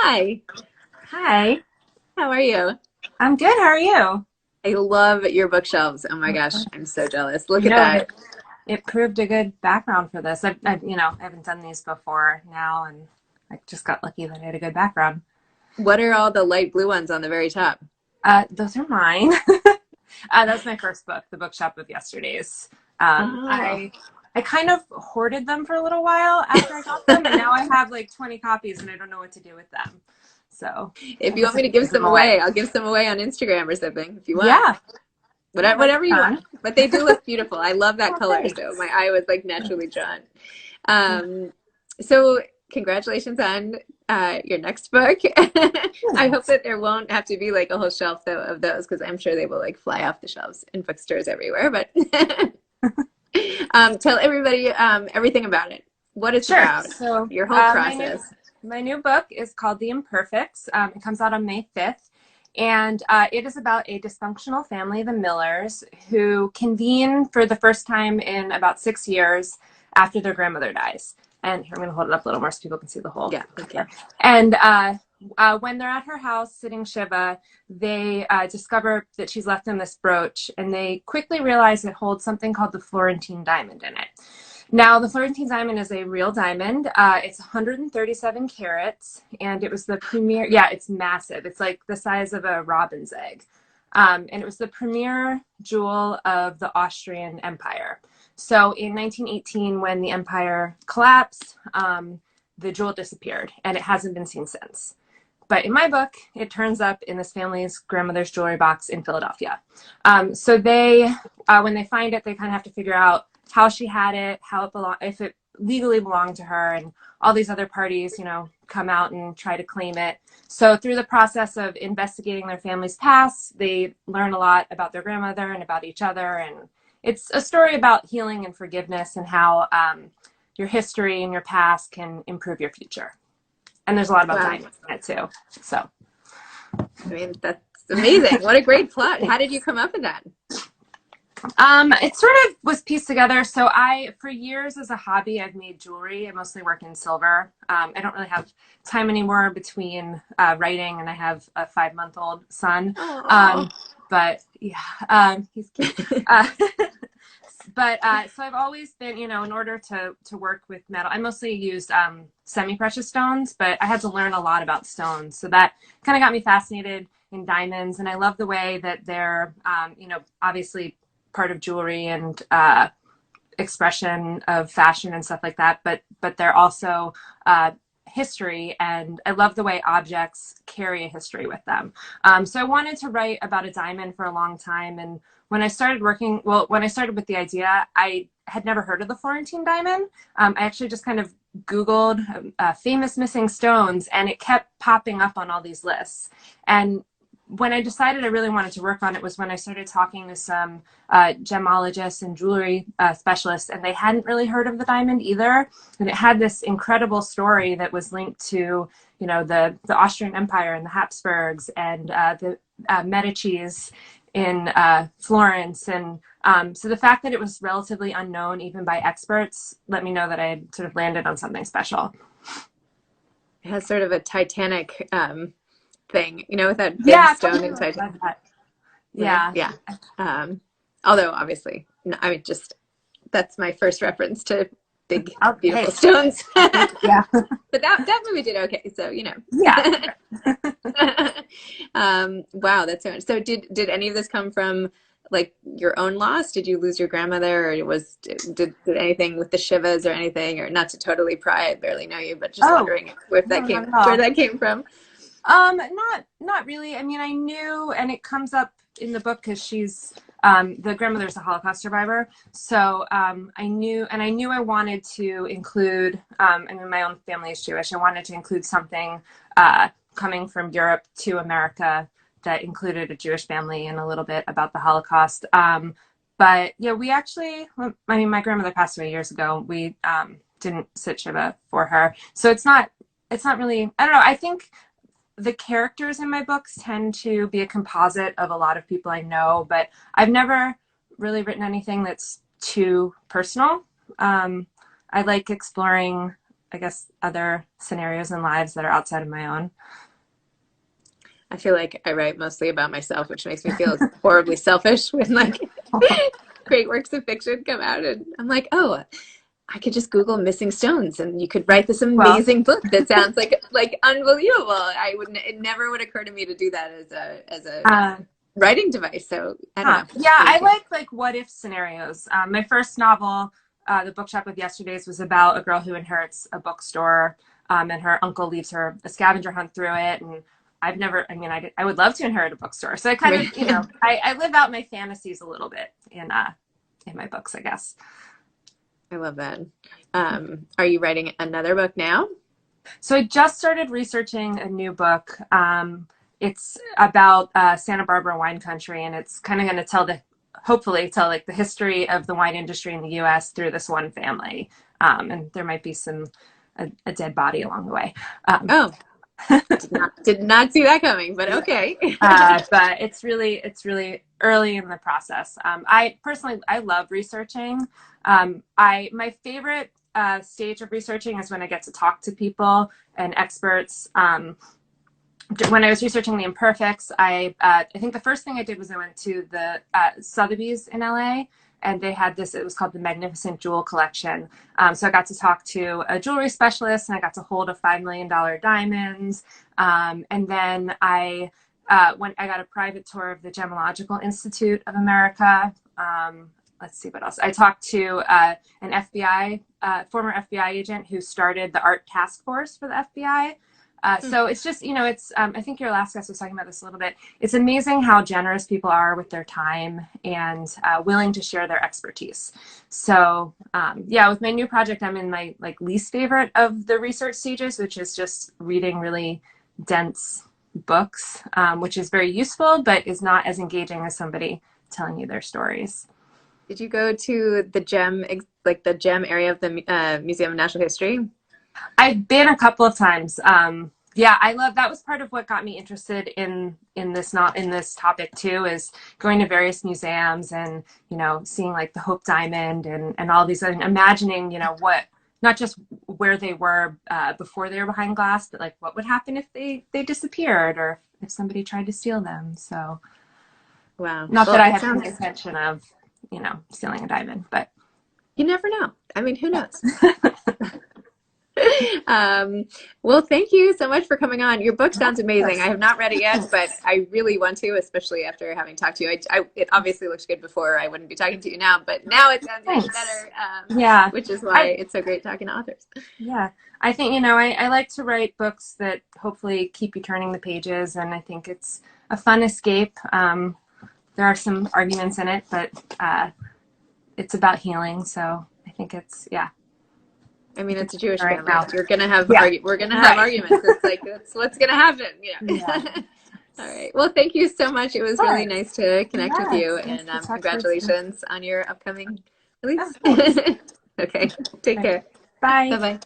Hi, Hi, how are you? I'm good. How are you? I love your bookshelves. Oh my gosh, I'm so jealous. Look You at know, that. it proved a good background for this. I haven't done these before now, and I just got lucky that I had a good background. What are all the light blue ones on the very top? Those are mine. That was my first book, The Bookshop of Yesterdays. Um, Oh, I I kind of hoarded them for a little while after I got them, and now I have like 20 copies, and I don't know what to do with them. So if I you guess want I me to could give give them some away. away, I'll give some away on Instagram or something if you want. Yeah, yeah, Whatever, that'd whatever be you want. fun. But they do look beautiful. I love that Oh, color, thanks. so my eye was like naturally drawn. Yeah. Um, so congratulations on your next book. I hope Thanks. that there won't have to be like a whole shelf though of those because I'm sure they will like fly off the shelves in bookstores everywhere. But tell everybody everything about it, what it's Sure. about, So your whole my new process. my new book is called The Imperfects. It comes out on May 5th, and it is about a dysfunctional family, the Millers, who convene for the first time in about 6 years after their grandmother dies. And here, I'm going to hold it up a little more so people can see the whole Yeah, thank you. picture. And when they're at her house sitting Shiva, they discover that she's left them this brooch, and they quickly realize it holds something called the Florentine diamond in it. Now, the Florentine diamond is a real diamond. It's 137 carats, and it was the premier. Yeah, it's massive. It's like the size of a robin's egg. And it was the premier jewel of the Austrian Empire. So in 1918, when the empire collapsed, the jewel disappeared, and it hasn't been seen since. But in my book, it turns up in this family's grandmother's jewelry box in Philadelphia. So when they find it, they kind of have to figure out how she had it, how it belonged, if it legally belonged to her, and all these other parties, come out and try to claim it. So through the process of investigating their family's past, they learn a lot about their grandmother and about each other, and it's a story about healing and forgiveness and how your history and your past can improve your future. And there's a lot about Wow. diamonds in it too. So I mean, that's amazing. What a great plot. How did you come up with that? it sort of was pieced together. So for years as a hobby, I've made jewelry. I mostly work in silver. I don't really have time anymore between writing, and I have a 5-month-old son. Oh, But yeah, he's cute. But so I've always been, in order to work with metal, I mostly used semi-precious stones, but I had to learn a lot about stones. So that kind of got me fascinated in diamonds, and I love the way that they're, obviously part of jewelry and expression of fashion and stuff like that. But they're also history, and I love the way objects carry a history with them. So I wanted to write about a diamond for a long time, and when I started with the idea, I had never heard of the Florentine diamond. I actually just kind of Googled famous missing stones, and it kept popping up on all these lists. And when I decided I really wanted to work on it was when I started talking to some gemologists and jewelry specialists, and they hadn't really heard of the diamond either. And it had this incredible story that was linked to, the Austrian Empire and the Habsburgs and the Medicis in Florence. And so the fact that it was relatively unknown, even by experts, let me know that I had sort of landed on something special. it has sort of a Titanic thing, with that Yeah, big I've stone in really Titanic, read that. right? Yeah. Yeah. Um, although obviously, no, I mean, just that's my first reference to big, Oh, beautiful hey, stones. yeah. But that movie did okay, so Yeah. Wow, that's so much. So did any of this come from like your own loss? Did you lose your grandmother, or did anything with the Shivas or anything, or not to totally pry, I barely know you, but just Oh, wondering if no, that not came at where all. that came from. Not really. I mean, I knew, and it comes up in the book because she's the grandmother's a Holocaust survivor. So I knew I wanted to include. I mean, my own family is Jewish. I wanted to include something coming from Europe to America that included a Jewish family and a little bit about the Holocaust. But yeah, we actually. I mean, my grandmother passed away years ago. We didn't sit Shiva for her, so it's not. It's not really. I don't know. I think the characters in my books tend to be a composite of a lot of people I know, but I've never really written anything that's too personal. I like exploring I guess, other scenarios in lives that are outside of my own. I feel like I write mostly about myself, which makes me feel horribly selfish when like great works of fiction come out and I'm like, oh, I could just Google missing stones and you could write this Well, amazing book that sounds like unbelievable. I wouldn't it never would occur to me to do that as a uh, writing device. So I don't know. yeah, I like what if scenarios. My first novel, The Bookshop of Yesterdays, was about a girl who inherits a bookstore, and her uncle leaves her a scavenger hunt through it. And I've never, I mean, I would love to inherit a bookstore. So I kind of, I live out my fantasies a little bit in my books, I guess. I love that. Are you writing another book now? So I just started researching a new book. It's about Santa Barbara wine country, and it's kind of going to hopefully tell like the history of the wine industry in the U.S. through this one family. And there might be a dead body along the way. Oh, did not see that coming, but okay. But it's really early in the process. I love researching. My favorite stage of researching is when I get to talk to people and experts. When I was researching the Imperfects, I think the first thing I did was I went to the Sotheby's in LA, and they had this. It was called the Magnificent Jewel Collection. So I got to talk to a jewelry specialist, and I got to hold a $5 million diamonds. And then I got a private tour of the Gemological Institute of America. Let's see what else. I talked to an former FBI agent who started the art task force for the FBI. So it's just, I think your last guest was talking about this a little bit. It's amazing how generous people are with their time and willing to share their expertise. So with my new project, I'm in my least favorite of the research stages, which is just reading really dense books, which is very useful, but is not as engaging as somebody telling you their stories. Did you go to the gem area of the Museum of Natural History? I've been a couple of times. I love that was part of what got me interested in this topic too, is going to various museums and seeing like the Hope Diamond and all these and imagining what not just where they were before they were behind glass, but like what would happen if they disappeared or if somebody tried to steal them. So wow, not that I have any intention of stealing a diamond, but you never know. I mean, who knows? Well, thank you so much for coming on. Your book sounds amazing. I have not read it yet, but I really want to, especially after having talked to you. It obviously looks good before. I wouldn't be talking to you now, but now it sounds even better. Which is why it's so great talking to authors. Yeah, I think, I like to write books that hopefully keep you turning the pages, and I think it's a fun escape. There are some arguments in it, but it's about healing, so I think it's, I mean, it's a Jewish family. Now. You're gonna have we're gonna have arguments. It's like that's what's gonna happen. All right. Well, thank you so much. It was really nice to connect with you, and congratulations on your upcoming release. Okay. Take care. Bye. Bye bye.